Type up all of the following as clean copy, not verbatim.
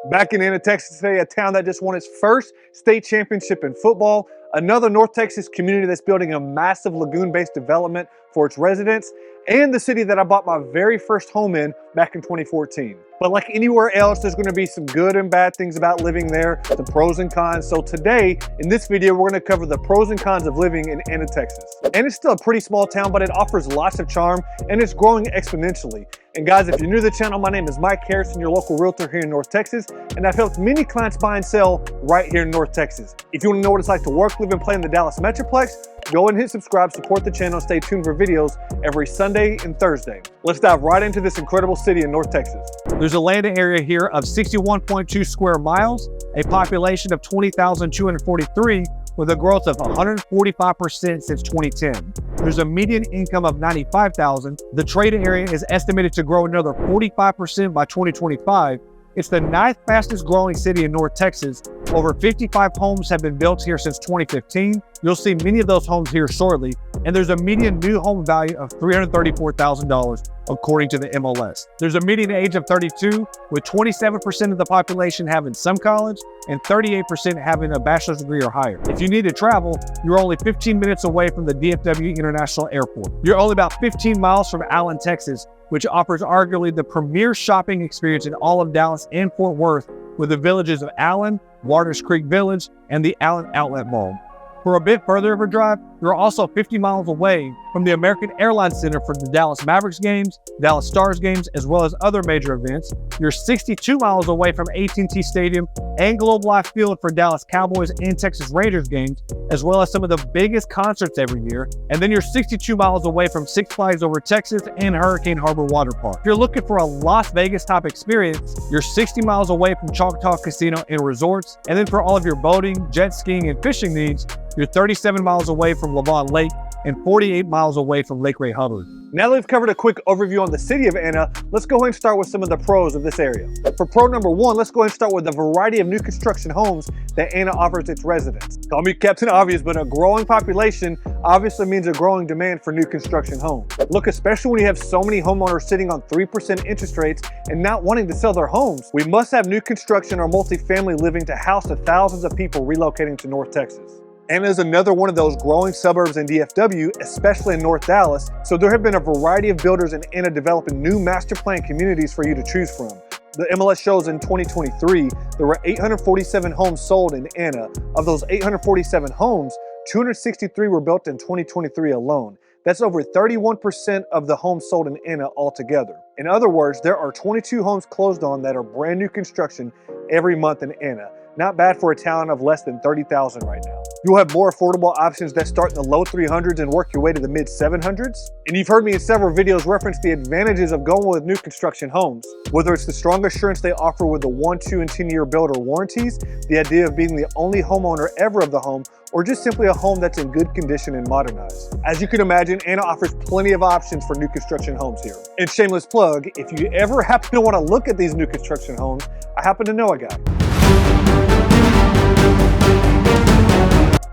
Back in Texas today, a town that just won its first state championship in football, another North Texas community that's building a massive lagoon-based development for its residents, and the city that I bought my very first home in back in 2014. But like anywhere else, there's gonna be some good and bad things about living there, some pros and cons. So today, in this video, we're gonna cover the pros and cons of living in Texas. And it's still a pretty small town, but it offers lots of charm and it's growing exponentially. And guys, if you're new to the channel, my name is Mike Harrison, your local realtor here in North Texas, and I've helped many clients buy and sell right here in North Texas. If you wanna know what it's like to work, live, and play in the Dallas metroplex, go and hit subscribe, support the channel, stay tuned for videos every Sunday and Thursday. Let's dive right into this incredible city in North Texas. There's a land area here of 61.2 square miles, a population of 20,243 with a growth of 145% since 2010. There's a median income of $95,000. The trade area is estimated to grow another 45% by 2025. It's the 9th fastest growing city in North Texas. Over 55 homes have been built here since 2015. You'll see many of those homes here shortly. And there's a median new home value of $334,000 according to the MLS. There's a median age of 32, with 27% of the population having some college and 38% having a bachelor's degree or higher. If you need to travel, you're only 15 minutes away from the DFW International Airport. You're only about 15 miles from Allen, Texas, which offers arguably the premier shopping experience in all of Dallas and Fort Worth, with the villages of Allen, Waters Creek Village, and the Allen Outlet Mall. For a bit further of a drive, you're also 50 miles away from the American Airlines Center for the Dallas Mavericks games, Dallas Stars games, as well as other major events. You're 62 miles away from AT&T Stadium and Globe Life Field for Dallas Cowboys and Texas Rangers games, as well as some of the biggest concerts every year. And then you're 62 miles away from Six Flags Over Texas and Hurricane Harbor Water Park. If you're looking for a Las Vegas type experience, you're 60 miles away from Choctaw Casino and Resorts. And then for all of your boating, jet skiing, and fishing needs, you're 37 miles away from Lavon Lake and 48 miles away from Lake Ray Hubbard. Now that we've covered a quick overview on the city of Anna, let's go ahead and start with some of the pros of this area. For pro number one, let's go ahead and start with the variety of new construction homes that Anna offers its residents. Call me Captain Obvious, but a growing population obviously means a growing demand for new construction homes. Look, especially when you have so many homeowners sitting on 3% interest rates and not wanting to sell their homes, we must have new construction or multifamily living to house the thousands of people relocating to North Texas. Anna is another one of those growing suburbs in DFW, especially in North Dallas, so there have been a variety of builders in Anna developing new master plan communities for you to choose from. The MLS shows in 2023, there were 847 homes sold in Anna. Of those 847 homes, 263 were built in 2023 alone. That's over 31% of the homes sold in Anna altogether. In other words, there are 22 homes closed on that are brand new construction every month in Anna. Not bad for a town of less than 30,000 right now. You'll have more affordable options that start in the low 300s and work your way to the mid 700s. And you've heard me in several videos reference the advantages of going with new construction homes. Whether it's the strong assurance they offer with the 1, 2, and 10-year builder warranties, the idea of being the only homeowner ever of the home, or just simply a home that's in good condition and modernized. As you can imagine, Anna offers plenty of options for new construction homes here. And shameless plug, if you ever happen to want to look at these new construction homes, I happen to know a guy.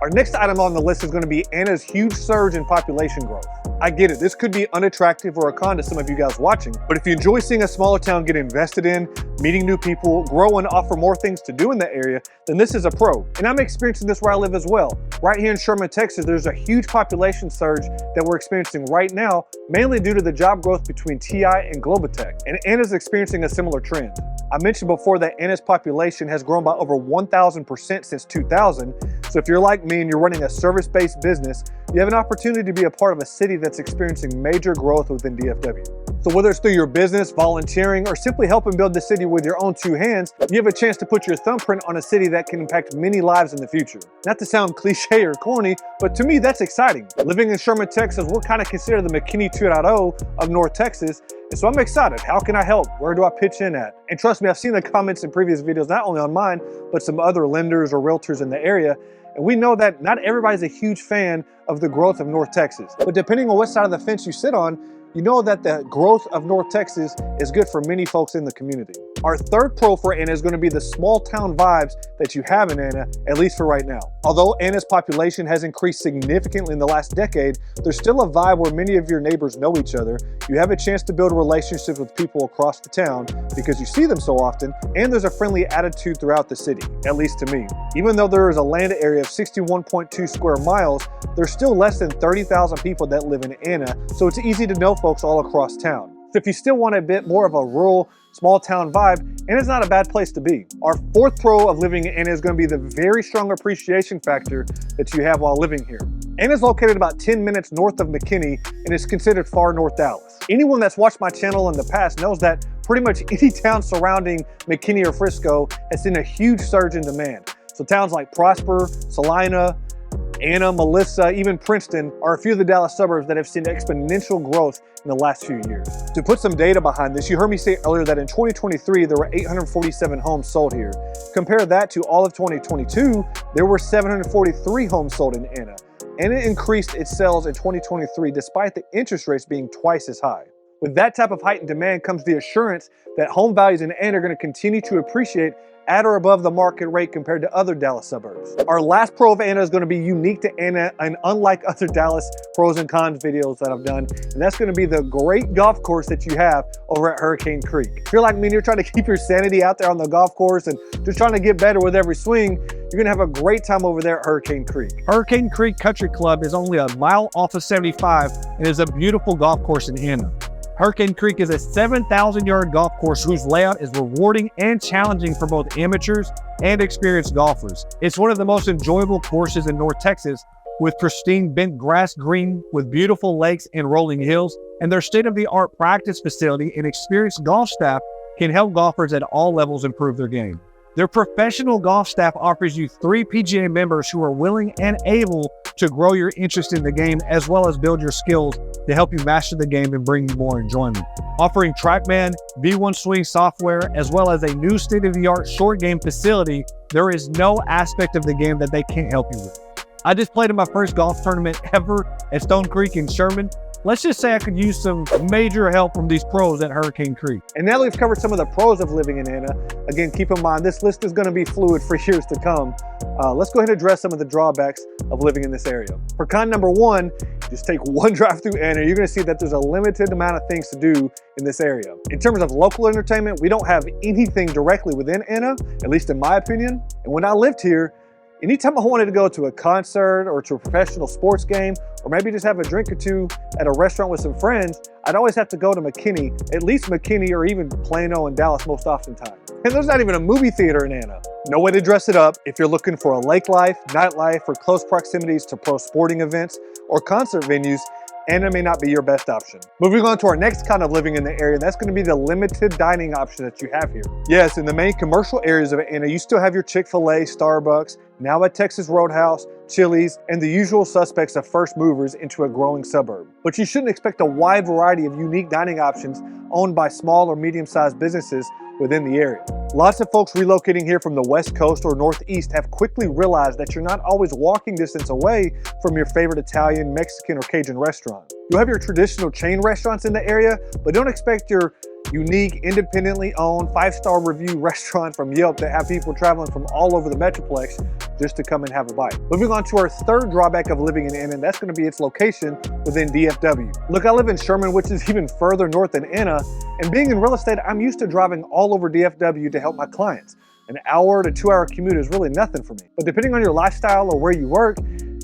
Our next item on the list is going to be Anna's huge surge in population growth. I get it, this could be unattractive or a con to some of you guys watching, but if you enjoy seeing a smaller town get invested in, meeting new people, grow and offer more things to do in the area, then this is a pro. And I'm experiencing this where I live as well. Right here in Sherman, Texas, there's a huge population surge that we're experiencing right now, mainly due to the job growth between TI and Globotech. And Anna's experiencing a similar trend. I mentioned before that Anna's population has grown by over 1,000% since 2000. So if you're like me and you're running a service-based business, you have an opportunity to be a part of a city that's experiencing major growth within DFW. So whether it's through your business, volunteering, or simply helping build the city with your own two hands, you have a chance to put your thumbprint on a city that can impact many lives in the future. Not to sound cliche or corny, but to me that's exciting. Living in Sherman, Texas, we're kind of considered the McKinney 2.0 of North Texas, and so I'm excited. How can I help? Where do I pitch in at? And trust me, I've seen the comments in previous videos, not only on mine, but some other lenders or realtors in the area. And we know that not everybody's a huge fan of the growth of North Texas. But depending on what side of the fence you sit on, you know that the growth of North Texas is good for many folks in the community. Our third pro for Anna is going to be the small town vibes that you have in Anna, at least for right now. Although Anna's population has increased significantly in the last decade, there's still a vibe where many of your neighbors know each other. You have a chance to build relationships with people across the town because you see them so often, and there's a friendly attitude throughout the city, at least to me. Even though there is a land area of 61.2 square miles, there's still less than 30,000 people that live in Anna, so it's easy to know folks all across town. So if you still want a bit more of a rural, small town vibe, Anna's not a bad place to be. Our fourth pro of living in Anna is going to be the very strong appreciation factor that you have while living here. Anna's located about 10 minutes north of McKinney and is considered far north Dallas. Anyone that's watched my channel in the past knows that pretty much any town surrounding McKinney or Frisco has seen a huge surge in demand. So towns like Prosper, Salina, Anna, Melissa, even Princeton are a few of the Dallas suburbs that have seen exponential growth in the last few years. To put some data behind this, you heard me say earlier that in 2023, there were 847 homes sold here. Compare that to all of 2022, there were 743 homes sold in Anna. And it increased its sales in 2023 despite the interest rates being twice as high. With that type of heightened demand comes the assurance that home values in Anna are going to continue to appreciate at or above the market rate compared to other Dallas suburbs. Our last pro of Anna is going to be unique to Anna and unlike other Dallas pros and cons videos that I've done, and that's going to be the great golf course that you have over at Hurricane Creek. If you're like me and you're trying to keep your sanity out there on the golf course and just trying to get better with every swing, you're going to have a great time over there at Hurricane Creek. Hurricane Creek Country Club is only a mile off of 75 and is a beautiful golf course in Anna. Hurricane Creek is a 7,000-yard golf course whose layout is rewarding and challenging for both amateurs and experienced golfers. It's one of the most enjoyable courses in North Texas, with pristine bent grass green with beautiful lakes and rolling hills, and their state-of-the-art practice facility and experienced golf staff can help golfers at all levels improve their game. Their professional golf staff offers you 3 PGA members who are willing and able to grow your interest in the game as well as build your skills to help you master the game and bring you more enjoyment. Offering TrackMan, V1 Swing software, as well as a new state-of-the-art short game facility, there is no aspect of the game that they can't help you with. I just played in my first golf tournament ever at Stone Creek in Sherman. Let's just say I could use some major help from these pros at Hurricane Creek. And now that we've covered some of the pros of living in Anna, again, keep in mind, this list is going to be fluid for years to come. Let's go ahead and address some of the drawbacks of living in this area. For con number one, just take one drive through Anna, you're going to see that there's a limited amount of things to do in this area. In terms of local entertainment, we don't have anything directly within Anna, at least in my opinion. And when I lived here, anytime I wanted to go to a concert or to a professional sports game, or maybe just have a drink or two at a restaurant with some friends, I'd always have to go to McKinney, at least McKinney or even Plano and Dallas most oftentimes. And there's not even a movie theater in Anna. No way to dress it up if you're looking for a lake life, nightlife, or close proximities to pro sporting events or concert venues. Anna may not be your best option. Moving on to our next kind of living in the area, that's going to be the limited dining option that you have here. Yes, in the main commercial areas of Anna, you still have your Chick-fil-A, Starbucks, now at Texas Roadhouse, Chili's, and the usual suspects of first movers into a growing suburb. But you shouldn't expect a wide variety of unique dining options owned by small or medium-sized businesses within the area. Lots of folks relocating here from the West Coast or Northeast have quickly realized that you're not always walking distance away from your favorite Italian, Mexican, or Cajun restaurant. You'll have your traditional chain restaurants in the area, but don't expect your unique, independently owned, 5-star review restaurant from Yelp that have people traveling from all over the metroplex just to come and have a bite. Moving on to our third drawback of living in Anna, and that's going to be its location within DFW. Look, I live in Sherman, which is even further north than Anna, and being in real estate, I'm used to driving all over DFW to help my clients. An hour to 2-hour commute is really nothing for me. But depending on your lifestyle or where you work,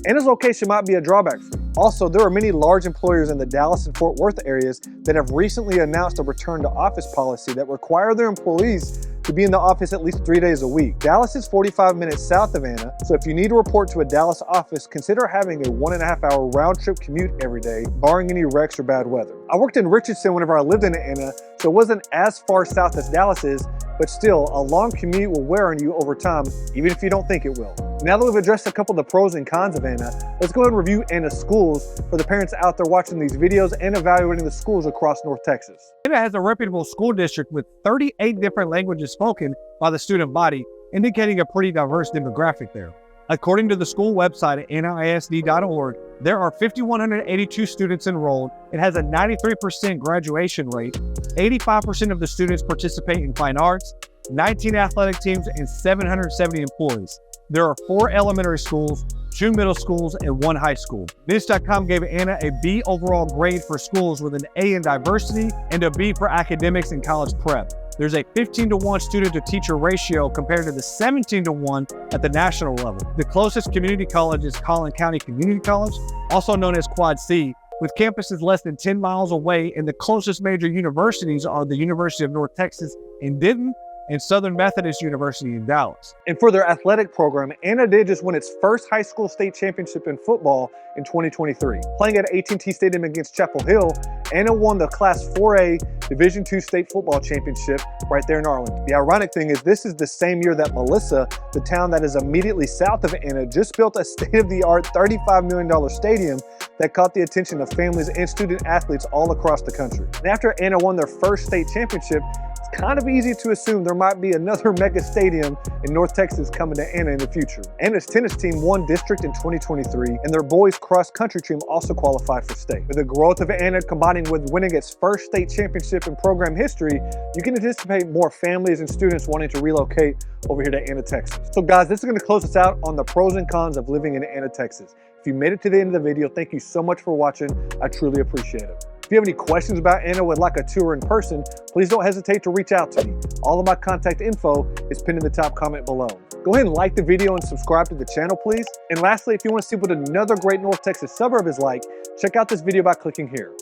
Anna's location might be a drawback for you. Also, there are many large employers in the Dallas and Fort Worth areas that have recently announced a return to office policy that require their employees to be in the office at least 3 days a week. Dallas is 45 minutes south of Anna, so if you need to report to a Dallas office, consider having a 1.5-hour round trip commute every day, barring any wrecks or bad weather. I worked in Richardson whenever I lived in Anna, so it wasn't as far south as Dallas is, but still, a long commute will wear on you over time, even if you don't think it will. Now that we've addressed a couple of the pros and cons of Anna, let's go ahead and review Anna's schools for the parents out there watching these videos and evaluating the schools across North Texas. Anna has a reputable school district with 38 different languages spoken by the student body, indicating a pretty diverse demographic there. According to the school website at anaisd.org, there are 5,182 students enrolled. It has a 93% graduation rate. 85% of the students participate in fine arts, 19 athletic teams, and 770 employees. There are 4 elementary schools, 2 middle schools, and 1 high school. Niche.com gave Anna a B overall grade for schools with an A in diversity and a B for academics and college prep. There's a 15-to-1 student-to-teacher ratio compared to the 17-to-1 at the national level. The closest community college is Collin County Community College, also known as Quad C, with campuses less than 10 miles away, and the closest major universities are the University of North Texas in Denton and Southern Methodist University in Dallas. And for their athletic program, Anna did just win its first high school state championship in football in 2023. Playing at AT&T Stadium against Chapel Hill, Anna won the Class 4A Division II State Football Championship right there in Arlington. The ironic thing is this is the same year that Melissa, the town that is immediately south of Anna, just built a state-of-the-art $35 million stadium that caught the attention of families and student athletes all across the country. And after Anna won their first state championship, it's kind of easy to assume there might be another mega stadium in North Texas coming to Anna in the future. Anna's tennis team won district in 2023, and their boys cross country team also qualified for state. With the growth of Anna combining with winning its first state championship in program history, you can anticipate more families and students wanting to relocate over here to Anna, Texas. So guys, this is going to close us out on the pros and cons of living in Anna, Texas. If you made it to the end of the video, thank you so much for watching. I truly appreciate it. If you have any questions about Anna, would like a tour in person, please don't hesitate to reach out to me. All of my contact info is pinned in the top comment below. Go ahead and like the video and subscribe to the channel, please. And lastly, if you want to see what another great North Texas suburb is like, check out this video by clicking here.